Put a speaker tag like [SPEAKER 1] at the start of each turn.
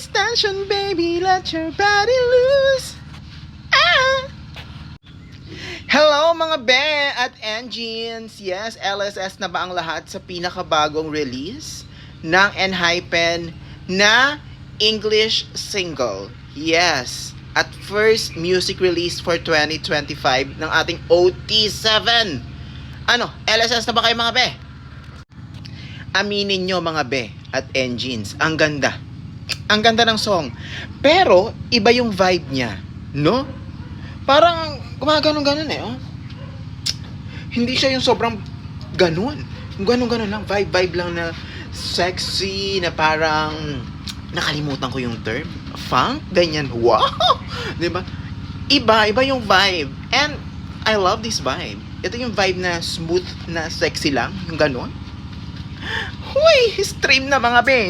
[SPEAKER 1] this tension, baby, let your body loose. Ah! Hello mga be at engines. Yes, LSS na ba ang lahat sa pinakabagong release ng Enhypen na English single? Yes, at first music release for 2025 ng ating OT7. Ano, LSS na ba kayo mga be? Aminin nyo mga be at engines, ang ganda. Ang ganda ng song. Pero, iba yung vibe niya. No? Parang, gumaganon-ganon eh. Oh. Hindi siya yung sobrang ganon. Yung ganon-ganon lang. Vibe lang na sexy, na parang, nakalimutan ko yung term. Funk? Ganyan. Wow! Diba? Iba yung vibe. And, I love this vibe. Ito yung vibe na smooth, na sexy lang. Yung ganon. Huy! Stream na mga be.